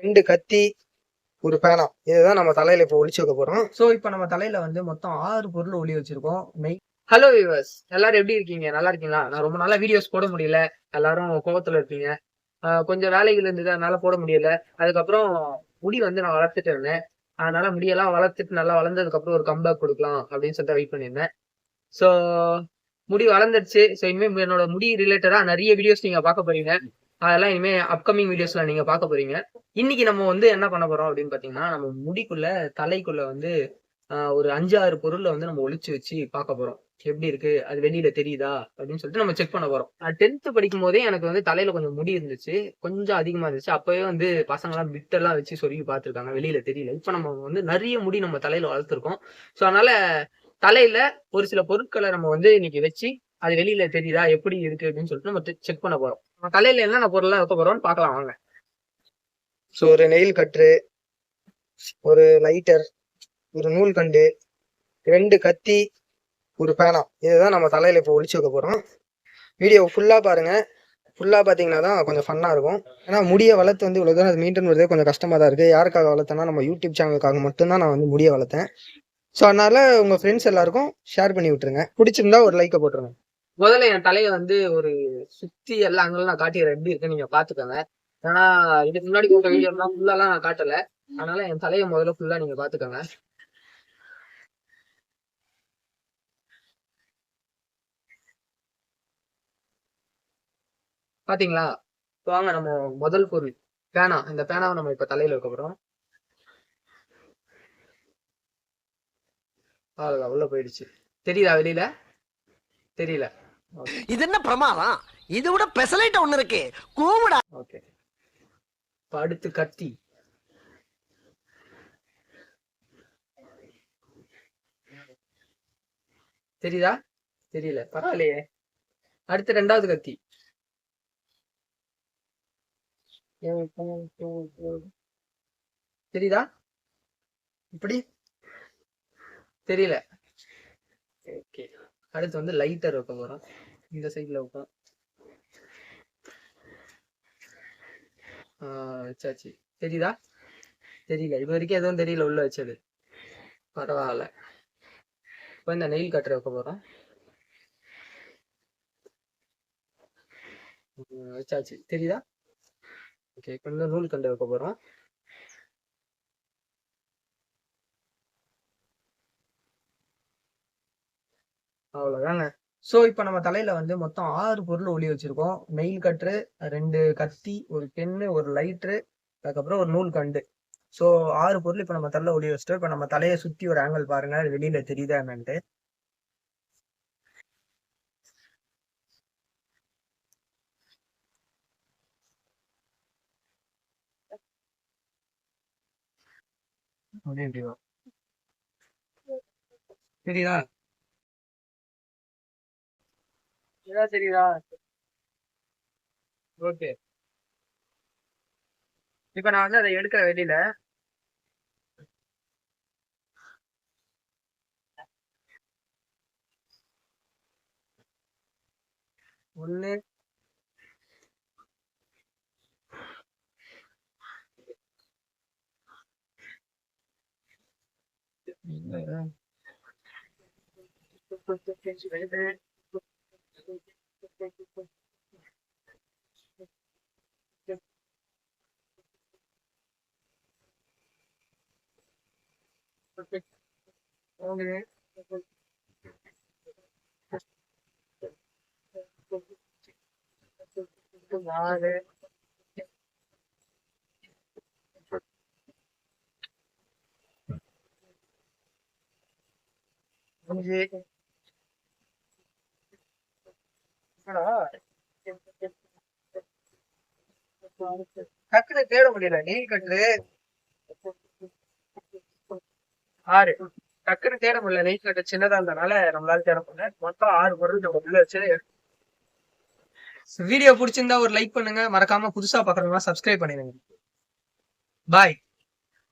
2 கத்தி, ஒரு பேனா. இதுதான் நம்ம தலையில இப்போ ஒளிச்சு வைக்க போறோம். ஸோ இப்போ நம்ம தலையில வந்து மொத்தம் 6 பொருள் ஒளி வச்சிருக்கோம். ஹலோ வியூவர்ஸ், எல்லாரும் எப்படி இருக்கீங்க? நல்லா இருக்கீங்களா? நான் ரொம்ப நாளா வீடியோஸ் போட முடியல. எல்லாரும் கோவத்துல இருப்பீங்க. கொஞ்சம் வேலைகள் இருந்தது, அதனால போட முடியல. அதுக்கப்புறம் முடி வந்து நான் வளர்த்துட்டு இருந்தேன். அதனால முடியெல்லாம் வளர்த்துட்டு நல்லா வளர்ந்ததுக்கு அப்புறம் ஒரு கம்பேக் கொடுக்கலாம் அப்படின்னு சொல்லிட்டு வெயிட் பண்ணியிருந்தேன். ஸோ முடி வளர்ந்துருச்சு. ஸோ இனிமே என்னோட முடி ரிலேட்டடா நிறைய வீடியோஸ் நீங்க பார்க்க போறீங்க. அதெல்லாம் இனிமே அப்கமிங் வீடியோஸ்ல நீங்க பார்க்க போறீங்க. இன்னைக்கு நம்ம வந்து என்ன பண்ண போறோம் அப்படின்னு பாத்தீங்கன்னா, நம்ம முடிக்குள்ள தலைக்குள்ள வந்து ஒரு 5, 6 பொருள்ல வந்து நம்ம ஒளிச்சு வச்சு பார்க்க போறோம். எப்படி இருக்கு? அது வெளியில தெரியுதா? அப்படின்னு சொல்லிட்டு நம்ம செக் பண்ண போறோம். நான் 10th படிக்கும் போதே எனக்கு வந்து தலையில கொஞ்சம் முடி இருந்துச்சு. கொஞ்சம் அதிகமா இருந்துச்சு. அப்பவே வந்து பசங்கலாம் பிட்டெல்லாம் வச்சு சொருகி பார்த்துருக்காங்க. வெளியில தெரியல. இப்ப நம்ம வந்து நிறைய முடி நம்ம தலையில வளர்த்துருக்கோம். ஸோ அதனால தலையில ஒரு சில பொருட்களை நம்ம வந்து இன்னைக்கு வச்சு அது வெளியில தெரியுதா? எப்படி இருக்கு? அப்படின்னு சொல்லிட்டு நம்ம செக் பண்ண போறோம். நம்ம தலையில என்னென்ன பொருள்லாம் வைக்க போறோம்னு பார்க்கலாம் வாங்க. ஸோ ஒரு நெயில் கட்ரு, ஒரு லைட்டர், ஒரு நூல்கண்டு, 2 கத்தி, ஒரு பேனா. இதுதான் நம்ம தலையில இப்போ ஒளிச்சு வைக்க போறோம். வீடியோ ஃபுல்லா பாருங்க. ஃபுல்லா பாத்தீங்கன்னா தான் கொஞ்சம் ஃபன்னா இருக்கும். ஏன்னா முடிய வளர்த்து வந்து இவ்வளவு தூரம் அது மெயின்டைன் பண்ணுறதே கொஞ்சம் கஷ்டமா தான் இருக்கு. யாருக்காக வளர்த்தேன்னா நம்ம யூடியூப் சேனலுக்காக மட்டும்தான் நான் வந்து முடிய வளர்த்தேன். ஸோ அதனால உங்க ஃப்ரெண்ட்ஸ் எல்லாருக்கும் ஷேர் பண்ணி விட்டுருங்க. பிடிச்சிருந்தா ஒரு லைக்கை போட்டுருங்க. முதல்ல என் தலையை வந்து ஒரு சுத்தி எல்லா அங்கெல்லாம் நான் காட்டிடுறேன் எப்படி இருக்குன்னு நீங்க பாத்துக்கோங்க. ஏன்னா இதுக்கு முன்னாடி போட்ட வீடியோலாம் ஃபுல்லாலாம் நான் காட்டல. அதனால என் தலையை முதல்ல ஃபுல்லா நீங்க பாத்துக்கோங்க. பாத்தீங்களா? வாங்க நம்ம முதல் பொருள் பேனா. இந்த பேனாவை நம்ம இப்ப தலையில வைக்க போறோம். அவ்வளவுதான், உள்ள போயிடுச்சு. தெரியுதா வெளியில? தெரியல. இது என்ன பிரமாதம்? இது விட பெசலைட் ஒண்ணு இருக்கு. கூவுடா. ஓகே. இப்ப அடுத்து கத்தி. தெரியுதா? தெரியல. பரவாயில்லையே. அடுத்து 2வது கத்தி. தெரியுதா? இப்படி தெரியல. ஓகே. அடுத்து வந்து லைட்டர் வைக்க போறோம். இந்த சைட்ல வைப்போம். வச்சாச்சு. தெரியுதா? தெரியல. இது வரைக்கும் எதுவும் தெரியல உள்ள வச்சது. பரவாயில்ல. இப்போ இந்த நெயில் கட்டர் வைக்க போறோம். வச்சாச்சு. தெரியுதா? ஓகே. இப்போ இந்த நூல் கண்டு வைக்க போறோம். அவ்வளவுதாங்க. சோ இப்ப நம்ம தலையில வந்து மொத்தம் 6 பொருள் ஒளி வச்சிருக்கோம். நெயில் கட்ரு, 2 கத்தி, ஒரு பென்னு, ஒரு லைட்ரு, அதுக்கப்புறம் ஒரு நூல் கண்டு. சோ 6 பொருள் இப்ப நம்ம தலையில ஒளி வச்சுட்டோம். இப்ப நம்ம தலையை சுத்தி ஒரு ஆங்கிள் பாருங்க. அது வெளியில தெரியுதா என்னன்ட்டு. தெரியுதா? தெரியுதா? ஓகே. இப்ப நான் வந்து அதை எடுக்கிற வெளியில. ஒண்ணு, நாலு, அஞ்சு. டக்குனு தேட முடியல. Nail cutter 6. டக்குனு தேட முடியல. நெயில் கட்டு சின்னதா இருந்தனால நம்மளால தேட முடியல. மொத்தம் 6 பொருள் நம்ம உள்ள வச்சு. வீடியோ பிடிச்சிருந்தா ஒரு லைக் பண்ணுங்க. மறக்காம புதுசா பாக்குறவங்க சப்ஸ்கிரைப் பண்ணிடுங்க. பாய்.